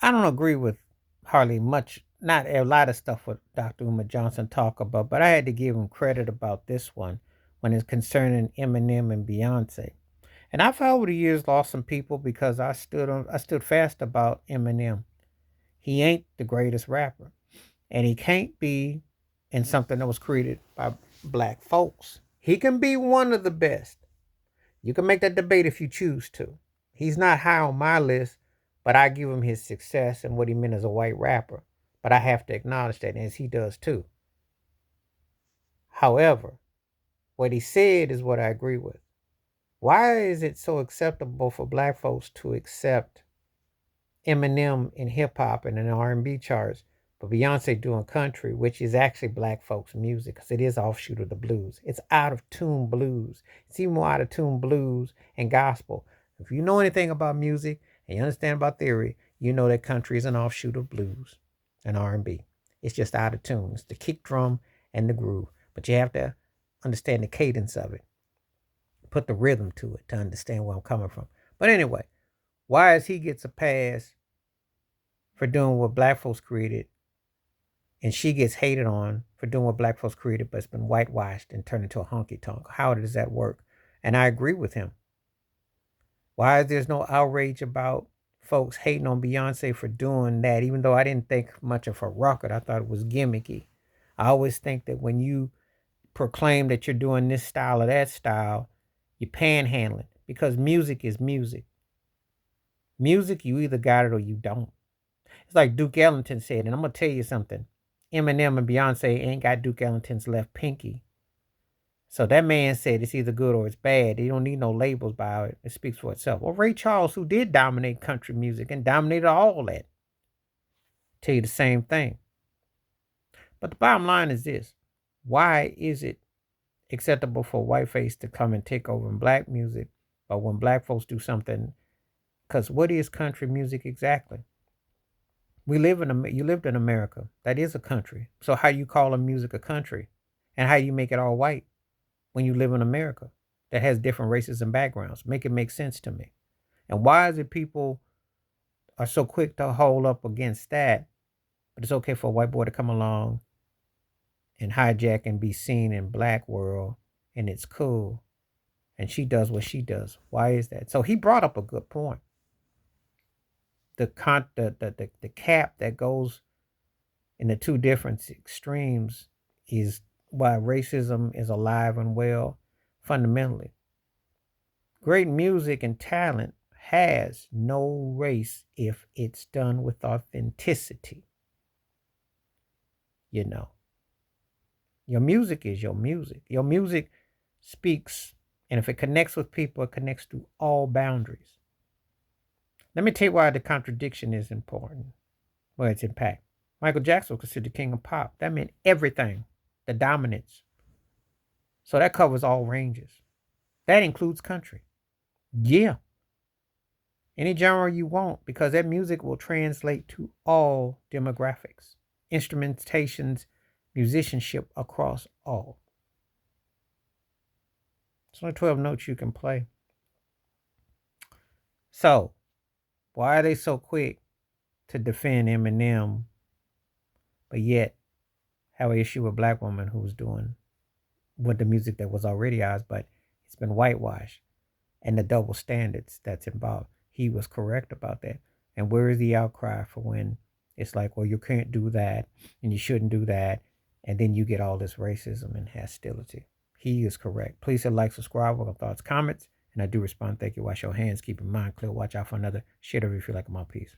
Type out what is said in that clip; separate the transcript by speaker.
Speaker 1: I don't agree with hardly much, not a lot of stuff what Dr. Umar Johnson talk about, but I had to give him credit about this one when it's concerning Eminem and Beyonce. And I've over the years lost some people because I stood fast about Eminem. He ain't the greatest rapper, and he can't be in something that was created by black folks. He can be one of the best. You can make that debate if you choose to. He's not high on my list, but I give him his success and what he meant as a white rapper. But I have to acknowledge that, as he does too. However, what he said is what I agree with. Why is it so acceptable for black folks to accept Eminem in hip hop and in R&B charts, but Beyonce doing country, which is actually black folks music because it is offshoot of the blues. It's out of tune blues. It's even more out of tune blues and gospel. If you know anything about music and you understand about theory, you know that country is an offshoot of blues and R&B. It's just out of tune. It's the kick drum and the groove, but you have to understand the cadence of it, put the rhythm to it to understand where I'm coming from. But anyway, why is he gets a pass for doing what black folks created, and she gets hated on for doing what black folks created, but it's been whitewashed and turned into a honky tonk? How does that work? And I agree with him. Why is there's no outrage about folks hating on Beyonce for doing that? Even though I didn't think much of her record, I thought it was gimmicky. I always think that when you proclaim that you're doing this style or that style, you're panhandling because music is music. Music, you either got it or you don't. It's like Duke Ellington said, and I'm gonna tell you something. Eminem and Beyonce ain't got Duke Ellington's left pinky. So that man said it's either good or it's bad. They don't need no labels by it. It speaks for itself. Well, Ray Charles, who did dominate country music and dominated all that, tell you the same thing. But the bottom line is this: why is it acceptable for whiteface to come and take over in black music, but when black folks do something? Because what is country music exactly? You lived in America. That is a country. So how you call a music a country, and how you make it all white when you live in America that has different races and backgrounds? Make it make sense to me. And why is it people are so quick to hold up against that, but it's okay for a white boy to come along and hijack and be seen in black world, and it's cool, and she does what she does? Why is that? So he brought up a good point. The cap that goes in the two different extremes is why racism is alive and well fundamentally. Great music and talent has no race if it's done with authenticity. You know, your music is your music. Your music speaks, and if it connects with people, it connects through all boundaries. Let me tell you why the contradiction is important. Well, its impact. Michael Jackson was considered the king of pop. That meant everything, the dominance. So that covers all ranges. That includes country. Yeah. Any genre you want, because that music will translate to all demographics, instrumentations, musicianship across all. It's only 12 notes you can play. So, why are they so quick to defend Eminem, but yet have an issue with a black woman who's doing with the music that was already ours, but it's been whitewashed, and the double standards that's involved? He was correct about that. And where is the outcry for when it's like, well, you can't do that and you shouldn't do that, and then you get all this racism and hostility? He is correct. Please hit like, subscribe, welcome thoughts, comments, and I do respond. Thank you. Wash your hands, keep your mind clear, watch out for another shit if you feel like I'm on peace.